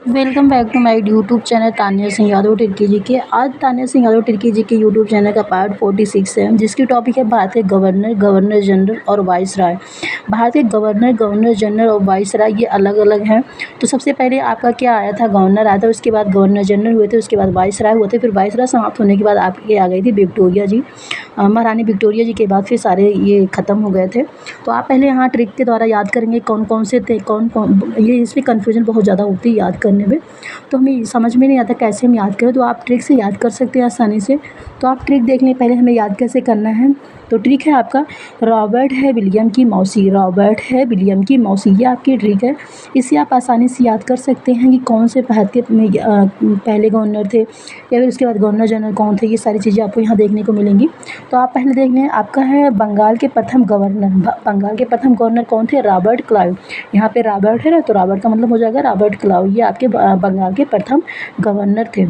Welcome back to my YouTube channel Tania Singh Yadav Tirkey ji के। आज तानिया सिंह यादव टिर्की जी के यूट्यूब चैनल का पार्ट 46 है, जिसकी टॉपिक है भारत के गवर्नर, गवर्नर जनरल और वाइसराय। भारत के गवर्नर, गवर्नर जनरल और वाइसराय ये अलग अलग हैं। तो सबसे पहले आपका क्या आया था, गवर्नर आया था, उसके बाद गवर्नर जनरल हुए थे, उसके बाद वाइसराय हुए थे, फिर वाइसराय समाप्त होने के बाद आपके आ गई थी विक्टोरिया जी, महारानी विक्टोरिया जी के बाद फिर सारे ये ख़त्म हो गए थे। तो आप पहले यहाँ ट्रिक के द्वारा याद करेंगे कौन कौन से थे, कौन कौन, ये इसमें कन्फ्यूजन बहुत ज़्यादा होती है याद करने में, तो हमें समझ में नहीं आता कैसे हम याद करें। तो आप ट्रिक से याद कर सकते हैं आसानी से। तो आप ट्रिक देख लें पहले हमें याद कैसे करना है। तो ट्रिक है आपका, रॉबर्ट है विलियम की मौसी, रॉबर्ट है विलियम की मौसी, ये आपकी ट्रिक है। इसे आप आसानी से याद कर सकते हैं कि कौन से भारत के पहले गवर्नर थे, या फिर उसके बाद गवर्नर जनरल कौन थे। ये सारी चीज़ें आपको यहाँ देखने को मिलेंगी। तो आप पहले देख लें, आपका है बंगाल के प्रथम गवर्नर, बंगाल के प्रथम गवर्नर कौन थे, रॉबर्ट क्लाइव। यहाँ पे रॉबर्ट है ना, तो रॉबर्ट का मतलब हो जाएगा रॉबर्ट क्लाइव, ये आपके बंगाल के प्रथम गवर्नर थे।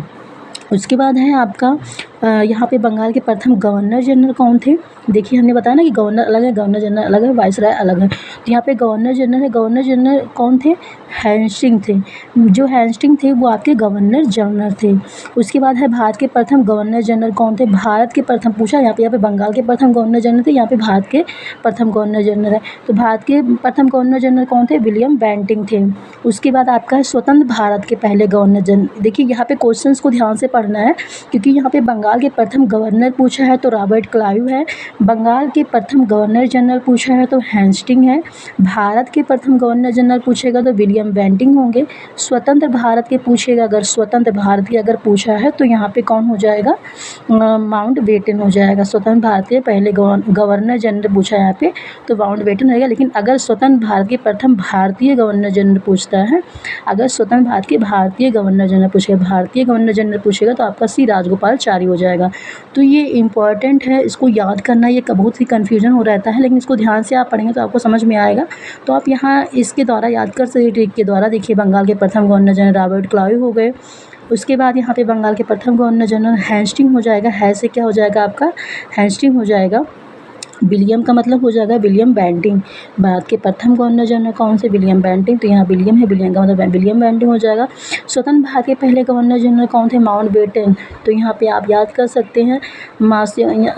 उसके बाद है आपका यहाँ पे बंगाल के प्रथम गवर्नर जनरल कौन थे। देखिए हमने बताया ना कि गवर्नर अलग है, गवर्नर जनरल अलग है, वाइसराय अलग है। तो यहाँ पे गवर्नर जनरल है, गवर्नर जनरल कौन थे, हैस्टिंग थे। जो हैस्टिंग थे वो आपके गवर्नर जनरल थे। उसके बाद है भारत के प्रथम गवर्नर जनरल कौन थे, भारत के प्रथम पूछा, यहाँ पे बंगाल के प्रथम गवर्नर जनरल थे, यहाँ पे भारत के प्रथम गवर्नर जनरल है। तो भारत के प्रथम गवर्नर जनरल कौन थे, विलियम बेंटिंग थे। उसके बाद आपका है स्वतंत्र भारत के पहले गवर्नर जनरल। देखिए यहाँ पे क्वेश्चंस को ध्यान से पढ़ना है, क्योंकि यहाँ पे बंगाल के प्रथम गवर्नर पूछा है तो रॉबर्ट क्लाइव है, बंगाल के प्रथम गवर्नर जनरल पूछा है तो हैस्टिंग है, भारत के प्रथम गवर्नर जनरल पूछेगा तो विलियम बेंटिंग होंगे, स्वतंत्र भारत के पूछेगा, अगर स्वतंत्र भारत की अगर पूछा है तो यहाँ पे कौन हो जाएगा, माउंट बेटन हो जाएगा। स्वतंत्र भारत के पहले गवर्नर जनरल पूछा है यहाँ पे तो माउंट बेटन रहेगा। लेकिन अगर स्वतंत्र भारत के प्रथम भारतीय गवर्नर जनरल पूछता है, अगर स्वतंत्र भारत के भारतीय गवर्नर जनरल पूछेगा, भारतीय गवर्नर जनरल पूछेगा तो आपका सी राजगोपालाचारी हो जाएगा। तो ये इंपॉर्टेंट है, इसको याद करना। ये बहुत ही कन्फ्यूजन हो रहता है, लेकिन इसको ध्यान से आप पढ़ेंगे तो आपको समझ में आएगा। तो आप यहाँ इसके द्वारा याद कर सकते, ट्रिक के द्वारा। देखिए बंगाल के प्रथम गवर्नर जनरल रॉबर्ट क्लाइव हो गए। उसके बाद यहाँ पे बंगाल के प्रथम गवर्नर जनरल हैस्टिंग हो जाएगा, है से क्या हो जाएगा आपका, हैस्टिंग हो जाएगा। विलियम का मतलब हो जाएगा विलियम बेंटिंग। भारत के प्रथम गवर्नर जनरल कौन से, विलियम बेंटिंग, तो यहाँ विलियम है, विलियम का मतलब विलियम बेंटिंग हो जाएगा। स्वतंत्र भारत के पहले गवर्नर जनरल कौन थे, माउंट बेटन। तो यहाँ पे आप याद कर सकते हैं,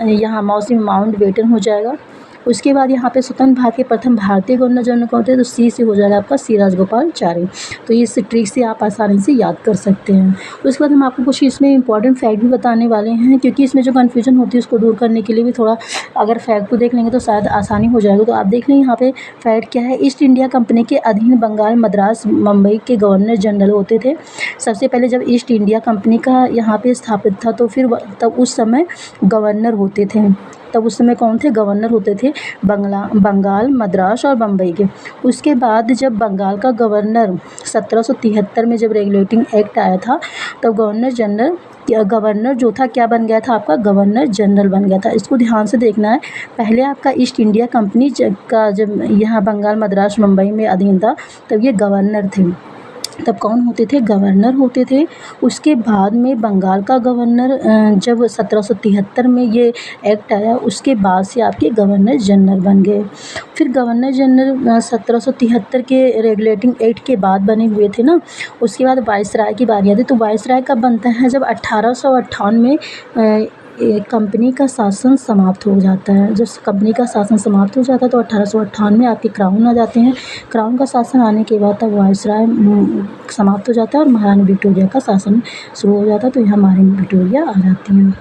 यहाँ मौसी माउंट बेटन हो जाएगा। उसके बाद यहाँ पे स्वतंत्र भारत के प्रथम भारतीय गवर्नर जनरल कौन थे, तो सी से हो जाएगा आपका सी राजगोपालाचारी। तो इस ट्रिक से आप आसानी से याद कर सकते हैं। उसके बाद हम आपको कुछ इसमें इंपॉर्टेंट फैक्ट भी बताने वाले हैं, क्योंकि इसमें जो कन्फ्यूजन होती है उसको दूर करने के लिए भी थोड़ा अगर फैक्ट को देख लेंगे तो शायद आसानी हो जाएगा। तो आप देख लें यहाँ पे फैक्ट क्या है। ईस्ट इंडिया कंपनी के अधीन बंगाल, मद्रास, मुंबई के गवर्नर जनरल होते थे। सबसे पहले जब ईस्ट इंडिया कंपनी का यहाँ पे स्थापित था तो फिर तब उस समय गवर्नर होते थे, तब उस समय कौन थे, गवर्नर होते थे बंगाल, मद्रास और बम्बई के। उसके बाद जब बंगाल का गवर्नर 1773 में जब रेगुलेटिंग एक्ट आया था, तब गवर्नर जो था क्या बन गया था, आपका गवर्नर जनरल बन गया था। इसको ध्यान से देखना है। पहले आपका ईस्ट इंडिया कंपनी का जब यहाँ बंगाल, मद्रास, मुंबई में अधीन था, तब ये गवर्नर थे, तब कौन होते थे, गवर्नर होते थे। उसके बाद में बंगाल का गवर्नर जब 1773 में ये एक्ट आया, उसके बाद से आपके गवर्नर जनरल बन गए। फिर गवर्नर जनरल 1773 के रेगुलेटिंग एक्ट के बाद बने हुए थे ना। उसके बाद वाइसराय की बारी आती है। तो वाइसराय कब बनता है, जब 1858 में कंपनी का शासन समाप्त हो जाता है। जब कंपनी का शासन समाप्त हो जाता है तो 1858 में आपके क्राउन आ जाते हैं। क्राउन का शासन आने के बाद तब वाइसराय समाप्त हो जाता है और महारानी विक्टोरिया का शासन शुरू हो जाता है। तो यहाँ महारानी विक्टोरिया आ जाती हैं।